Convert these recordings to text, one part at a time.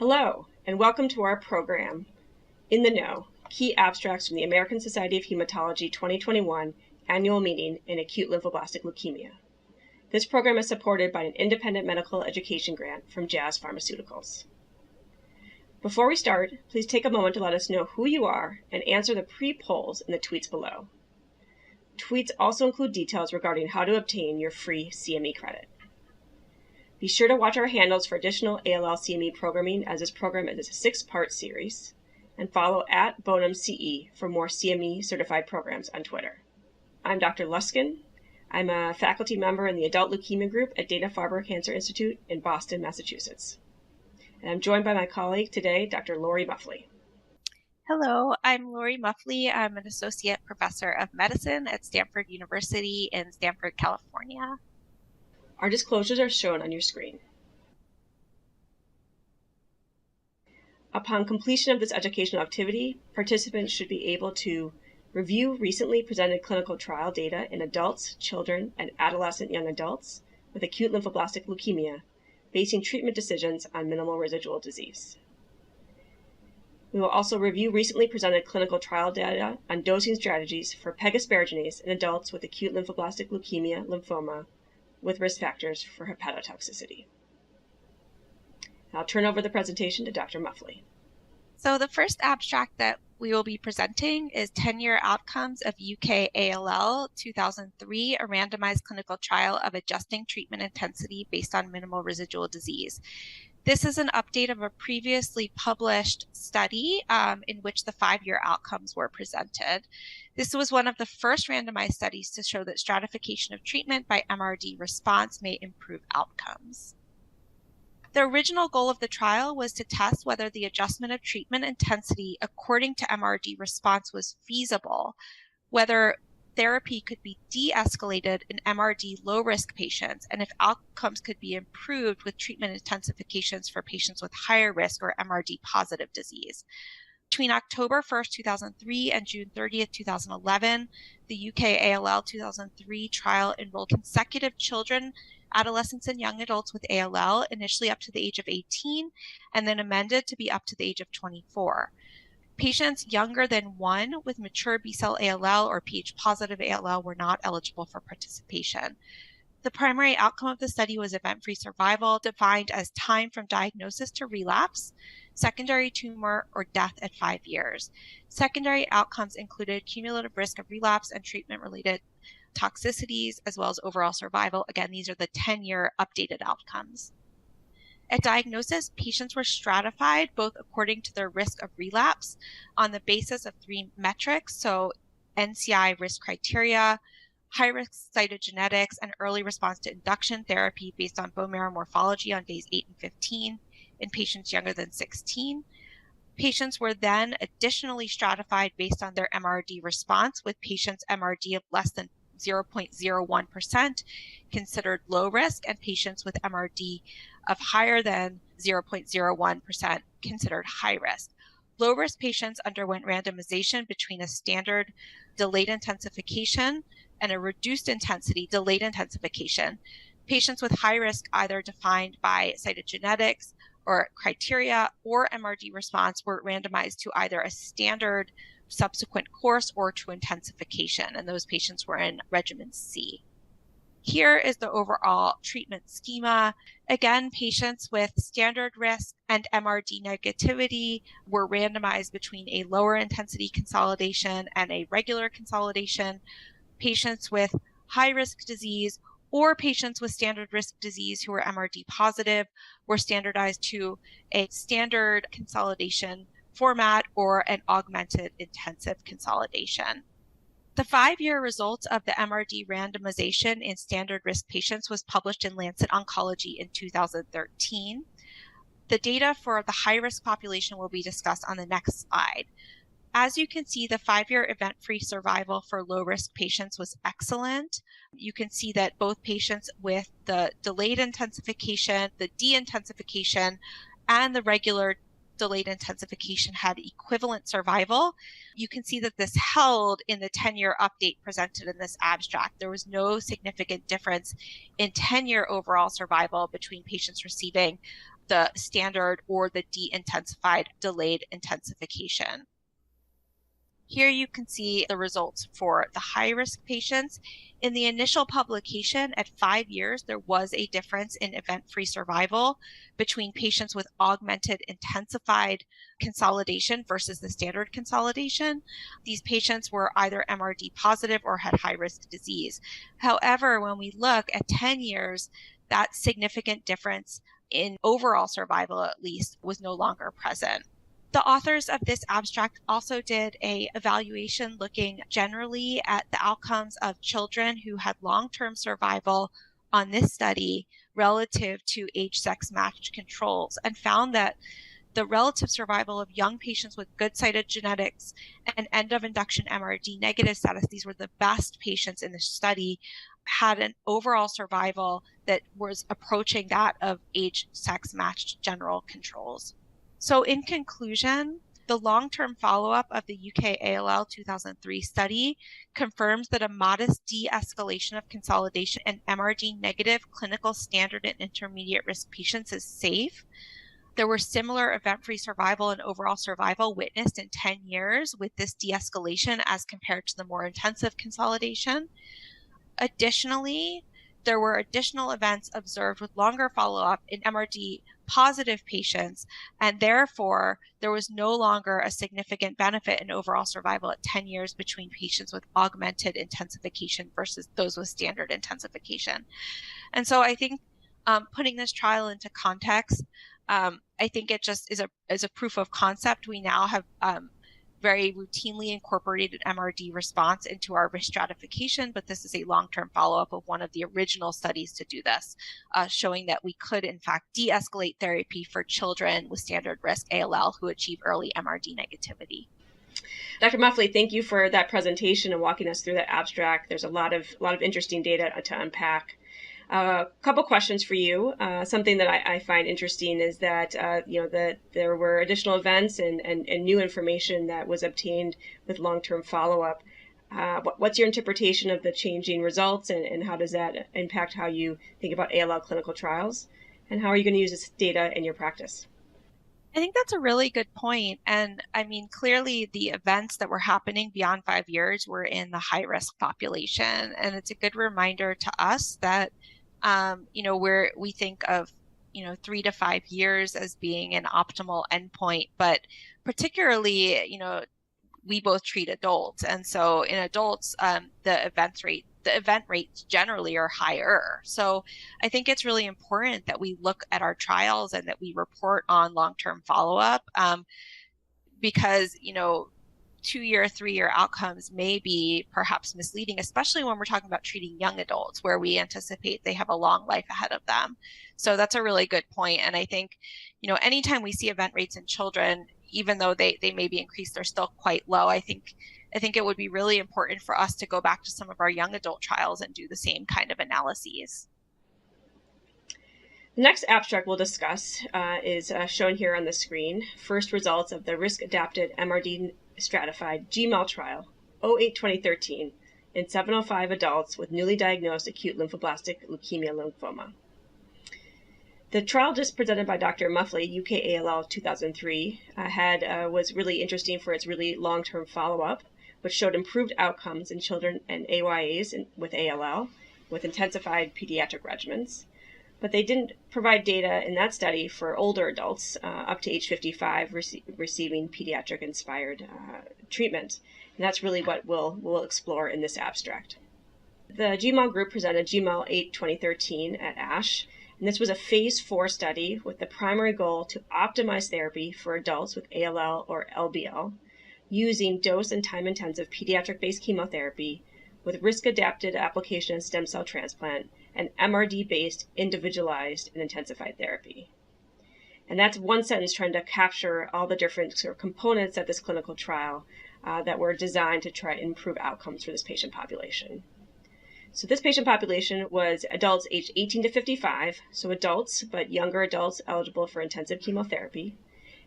Hello, and welcome to our program, In the Know, Key Abstracts from the American Society of Hematology 2021 Annual Meeting in Acute Lymphoblastic Leukemia. This program is supported by an independent medical education grant from Jazz Pharmaceuticals. Before we start, please take a moment to let us know who you are and answer the pre-polls in the tweets below. Tweets also include details regarding how to obtain your free CME credit. Be sure to watch our handles for additional ALL CME programming, as this program is a 6-part series, and follow at Bonum CE for more CME certified programs on Twitter. I'm Dr. Luskin. I'm a faculty member in the Adult Leukemia Group at Dana-Farber Cancer Institute in Boston, Massachusetts. And I'm joined by my colleague today, Dr. Lori Muffly. Hello, I'm Lori Muffly. I'm an associate professor of medicine at Stanford University in Stanford, California. Our disclosures are shown on your screen. Upon completion of this educational activity, participants should be able to review recently presented clinical trial data in adults, children, and adolescent young adults with acute lymphoblastic leukemia, basing treatment decisions on minimal residual disease. We will also review recently presented clinical trial data on dosing strategies for pegaspargase in adults with acute lymphoblastic leukemia, lymphoma, with risk factors for hepatotoxicity. I'll turn over the presentation to Dr. Muffly. So the first abstract that we will be presenting is 10-year outcomes of UKALL 2003, a randomized clinical trial of adjusting treatment intensity based on minimal residual disease. This is an update of a previously published study in which the 5-year outcomes were presented. This was one of the first randomized studies to show that stratification of treatment by MRD response may improve outcomes. The original goal of the trial was to test whether the adjustment of treatment intensity according to MRD response was feasible, whether therapy could be de-escalated in MRD low-risk patients, and if outcomes could be improved with treatment intensifications for patients with higher risk or MRD positive disease. Between October 1st, 2003 and June 30th, 2011, the UKALL 2003 trial enrolled consecutive children, adolescents, and young adults with ALL, initially up to the age of 18, and then amended to be up to the age of 24. Patients younger than 1 with mature B-cell ALL or Ph-positive ALL were not eligible for participation. The primary outcome of the study was event-free survival, defined as time from diagnosis to relapse, secondary tumor, or death at 5 years. Secondary outcomes included cumulative risk of relapse and treatment-related toxicities, as well as overall survival. Again, these are the 10-year updated outcomes. At diagnosis, patients were stratified both according to their risk of relapse on the basis of 3 metrics, so NCI risk criteria, high-risk cytogenetics, and early response to induction therapy based on bone marrow morphology on days 8 and 15 in patients younger than 16. Patients were then additionally stratified based on their MRD response, with patients' MRD of less than 0.01% considered low risk, and patients with MRD of higher than 0.01% considered high risk. Low risk patients underwent randomization between a standard delayed intensification and a reduced intensity delayed intensification. Patients with high risk, either defined by cytogenetics or criteria or MRD response, were randomized to either a standard subsequent course or to intensification, and those patients were in regimen C. Here is the overall treatment schema. Again, patients with standard risk and MRD negativity were randomized between a lower intensity consolidation and a regular consolidation. Patients with high risk disease or patients with standard risk disease who were MRD positive were standardized to a standard consolidation format or an augmented intensive consolidation. The 5-year results of the MRD randomization in standard risk patients was published in Lancet Oncology in 2013. The data for the high-risk population will be discussed on the next slide. As you can see, the 5-year event-free survival for low-risk patients was excellent. You can see that both patients with the delayed intensification, the de-intensification, and the regular delayed intensification had equivalent survival. You can see that this held in the 10-year update presented in this abstract. There was no significant difference in 10-year overall survival between patients receiving the standard or the de-intensified delayed intensification. Here you can see the results for the high-risk patients. In the initial publication at 5 years, there was a difference in event-free survival between patients with augmented intensified consolidation versus the standard consolidation. These patients were either MRD positive or had high-risk disease. However, when we look at 10 years, that significant difference in overall survival, at least, was no longer present. The authors of this abstract also did an evaluation looking generally at the outcomes of children who had long-term survival on this study relative to age-sex matched controls, and found that the relative survival of young patients with good cytogenetics and end of induction MRD negative status, these were the best patients in the study, had an overall survival that was approaching that of age-sex matched general controls. So in conclusion, the long-term follow-up of the UKALL 2003 study confirms that a modest de-escalation of consolidation in MRD negative clinical standard and intermediate risk patients is safe. There were similar event-free survival and overall survival witnessed in 10 years with this de-escalation as compared to the more intensive consolidation. Additionally, there were additional events observed with longer follow-up in MRD positive patients, and therefore there was no longer a significant benefit in overall survival at 10 years between patients with augmented intensification versus those with standard intensification. And so I think putting this trial into context, I think it just is a proof of concept. We now have very routinely incorporated MRD response into our risk stratification, but this is a long-term follow-up of one of the original studies to do this, showing that we could in fact de-escalate therapy for children with standard risk ALL who achieve early MRD negativity. Dr. Muffly, thank you for that presentation and walking us through that abstract. There's a lot of interesting data to unpack. A couple questions for you. Something that I find interesting is that that there were additional events and new information that was obtained with long-term follow-up. What's your interpretation of the changing results, and how does that impact how you think about ALL clinical trials? And how are you going to use this data in your practice? I think that's a really good point. And I mean, clearly the events that were happening beyond 5 years were in the high-risk population. And it's a good reminder to us that where we think of, 3 to 5 years as being an optimal endpoint, but particularly, we both treat adults. And so in adults, the event rates generally are higher. So I think it's really important that we look at our trials and that we report on long-term follow-up, because, 2-year, 3-year outcomes may be perhaps misleading, especially when we're talking about treating young adults where we anticipate they have a long life ahead of them. So that's a really good point. And I think, anytime we see event rates in children, even though they may be increased, they're still quite low. I think it would be really important for us to go back to some of our young adult trials and do the same kind of analyses. The next abstract we'll discuss is shown here on the screen. First results of the risk-adapted MRD stratified GMALL Trial, 08-2013, in 705 adults with newly diagnosed acute lymphoblastic leukemia lymphoma. The trial just presented by Dr. Muffly, UKALL 2003, was really interesting for its really long-term follow-up, which showed improved outcomes in children and AYAs with ALL with intensified pediatric regimens. But they didn't provide data in that study for older adults up to age 55 receiving pediatric-inspired treatment. And that's really what we'll explore in this abstract. The GMALL group presented GMALL 8-2013 at ASH, and this was a phase 4 study with the primary goal to optimize therapy for adults with ALL or LBL using dose and time-intensive pediatric-based chemotherapy with risk-adapted application of stem cell transplant and MRD-based individualized and intensified therapy. And that's one sentence trying to capture all the different sort of components of this clinical trial that were designed to try to improve outcomes for this patient population. So this patient population was adults aged 18 to 55, so adults, but younger adults eligible for intensive chemotherapy.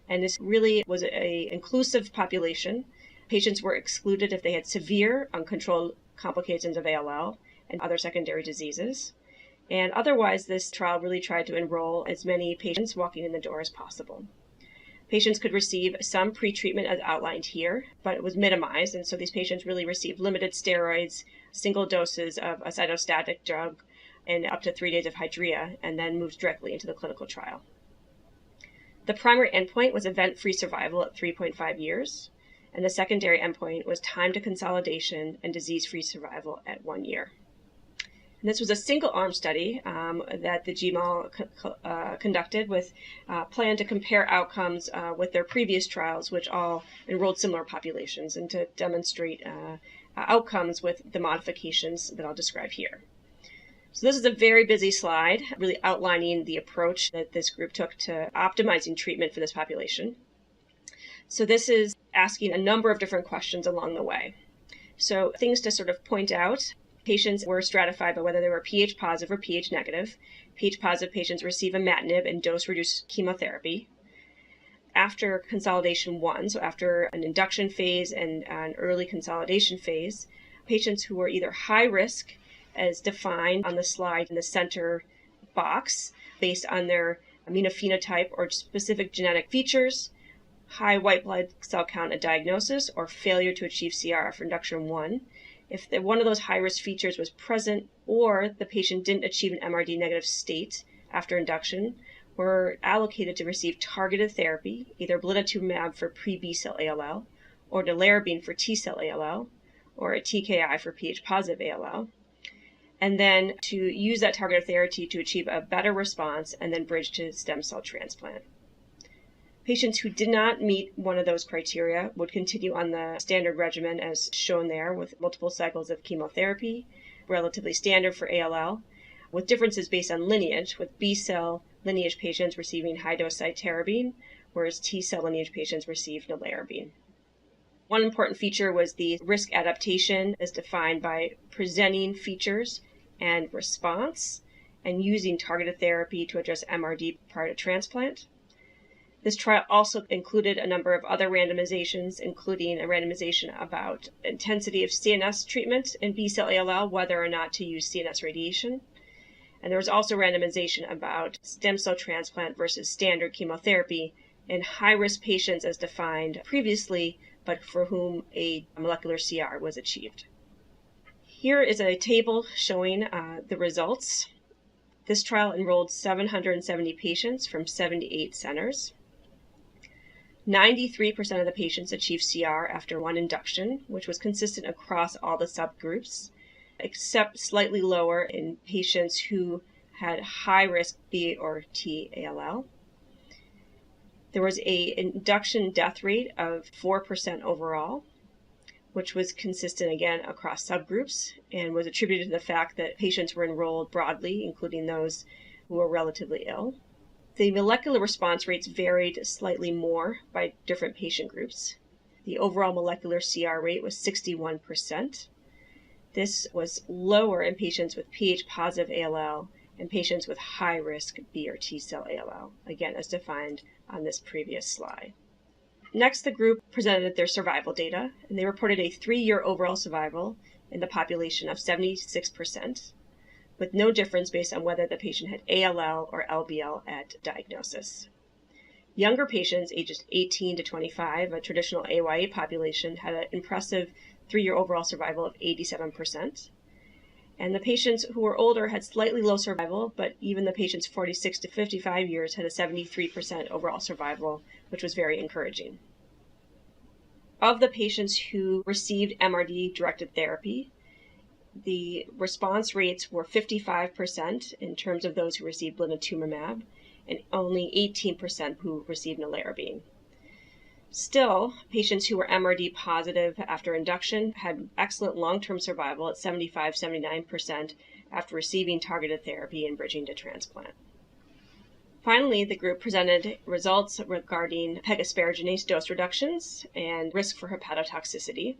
And this really was an inclusive population. Patients were excluded if they had severe uncontrolled complications of ALL and other secondary diseases. And otherwise, this trial really tried to enroll as many patients walking in the door as possible. Patients could receive some pretreatment as outlined here, but it was minimized, and so these patients really received limited steroids, single doses of a cytostatic drug, and up to 3 days of hydrea, and then moved directly into the clinical trial. The primary endpoint was event-free survival at 3.5 years, and the secondary endpoint was time to consolidation and disease-free survival at 1 year. And this was a single-arm study that the GMALL conducted with a plan to compare outcomes with their previous trials, which all enrolled similar populations, and to demonstrate outcomes with the modifications that I'll describe here. So this is a very busy slide, really outlining the approach that this group took to optimizing treatment for this population. So this is asking a number of different questions along the way. So things to sort of point out: patients were stratified by whether they were pH positive or pH negative. pH positive patients receive imatinib and dose-reduced chemotherapy. After consolidation 1, so after an induction phase and an early consolidation phase, patients who were either high risk, as defined on the slide in the center box, based on their immunophenotype or specific genetic features, high white blood cell count at diagnosis, or failure to achieve CR after induction 1. If one of those high-risk features was present or the patient didn't achieve an MRD negative state after induction, were allocated to receive targeted therapy, either blinatumomab for pre-B-cell ALL, or nelarabine for T-cell ALL, or a TKI for pH-positive ALL, and then to use that targeted therapy to achieve a better response and then bridge to stem cell transplant. Patients who did not meet one of those criteria would continue on the standard regimen as shown there, with multiple cycles of chemotherapy, relatively standard for ALL, with differences based on lineage, with B-cell lineage patients receiving high-dose cytarabine, whereas T-cell lineage patients received nelarabine. One important feature was the risk adaptation, as defined by presenting features and response, and using targeted therapy to address MRD prior to transplant. This trial also included a number of other randomizations, including a randomization about intensity of CNS treatment in B-cell ALL, whether or not to use CNS radiation. And there was also randomization about stem cell transplant versus standard chemotherapy in high-risk patients as defined previously, but for whom a molecular CR was achieved. Here is a table showing the results. This trial enrolled 770 patients from 78 centers. 93% of the patients achieved CR after 1 induction, which was consistent across all the subgroups, except slightly lower in patients who had high-risk B or T ALL. There was an induction death rate of 4% overall, which was consistent again across subgroups and was attributed to the fact that patients were enrolled broadly, including those who were relatively ill. The molecular response rates varied slightly more by different patient groups. The overall molecular CR rate was 61%. This was lower in patients with pH-positive ALL and patients with high-risk B or T-cell ALL, again as defined on this previous slide. Next, the group presented their survival data, and they reported a 3-year overall survival in the population of 76%. With no difference based on whether the patient had ALL or LBL at diagnosis. Younger patients, ages 18 to 25, a traditional AYA population, had an impressive 3-year overall survival of 87%. And the patients who were older had slightly low survival, but even the patients 46 to 55 years had a 73% overall survival, which was very encouraging. Of the patients who received MRD-directed therapy, the response rates were 55% in terms of those who received blinatumomab, and only 18% who received nelarabine. Still, patients who were MRD positive after induction had excellent long-term survival at 75-79% after receiving targeted therapy and bridging to transplant. Finally, the group presented results regarding pegaspargase dose reductions and risk for hepatotoxicity.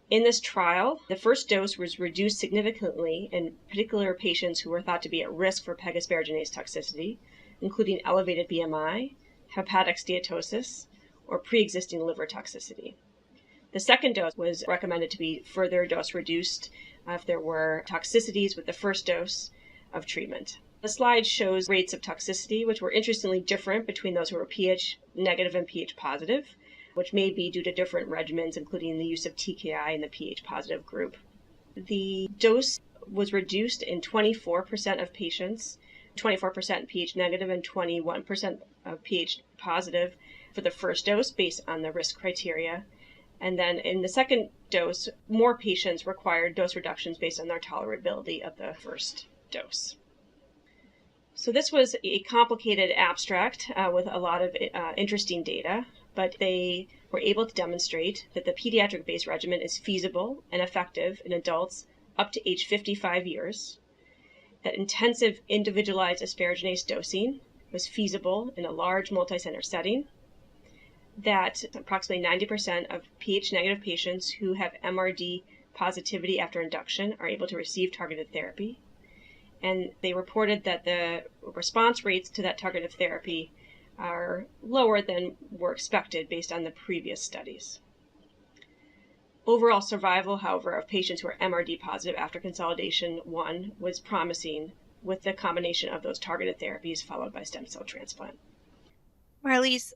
In this trial, the first dose was reduced significantly in particular patients who were thought to be at risk for pegaspargase toxicity, including elevated BMI, hepatic steatosis, or pre-existing liver toxicity. The second dose was recommended to be further dose reduced if there were toxicities with the first dose, of treatment. The slide shows rates of toxicity, which were interestingly different between those who were pH negative and pH positive, which may be due to different regimens, including the use of TKI in the pH positive group. The dose was reduced in 24% of patients, 24% pH negative and 21% of pH positive for the first dose based on the risk criteria. And then in the second dose, more patients required dose reductions based on their tolerability of the first dose. So this was a complicated abstract with a lot of interesting data, but they were able to demonstrate that the pediatric-based regimen is feasible and effective in adults up to age 55 years, that intensive individualized asparaginase dosing was feasible in a large multi-center setting, that approximately 90% of pH negative patients who have MRD positivity after induction are able to receive targeted therapy. And they reported that the response rates to that targeted therapy are lower than were expected based on the previous studies. Overall survival, however, of patients who are MRD positive after consolidation 1 was promising with the combination of those targeted therapies followed by stem cell transplant. Marlise,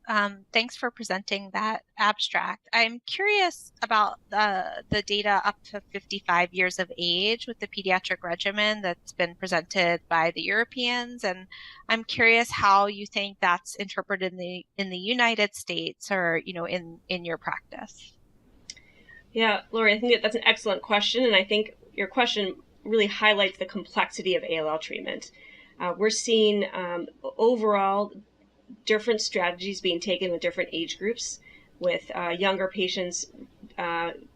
thanks for presenting that abstract. I'm curious about the data up to 55 years of age with the pediatric regimen that's been presented by the Europeans, and I'm curious how you think that's interpreted in the United States or in your practice. Yeah, Lori, I think that's an excellent question, and I think your question really highlights the complexity of ALL treatment. We're seeing overall different strategies being taken with different age groups, with younger patients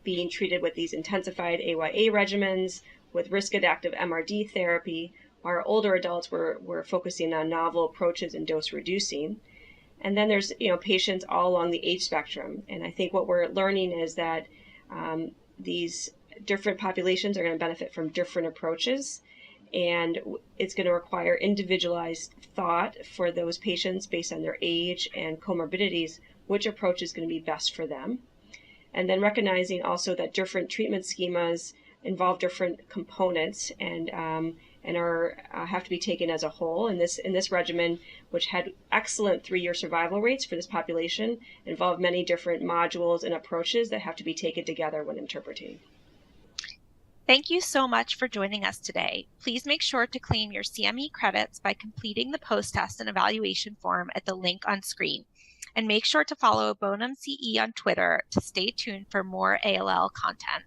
being treated with these intensified AYA regimens, with risk-adaptive MRD therapy. Our older adults were focusing on novel approaches and dose reducing. And then there's patients all along the age spectrum. And I think what we're learning is that these different populations are going to benefit from different approaches. And it's going to require individualized thought for those patients based on their age and comorbidities, which approach is going to be best for them. And then recognizing also that different treatment schemas involve different components and have to be taken as a whole. In this regimen, which had excellent 3-year survival rates for this population, involved many different modules and approaches that have to be taken together when interpreting. Thank you so much for joining us today. Please make sure to claim your CME credits by completing the post-test and evaluation form at the link on screen. And make sure to follow Bonum CE on Twitter to stay tuned for more ALL content.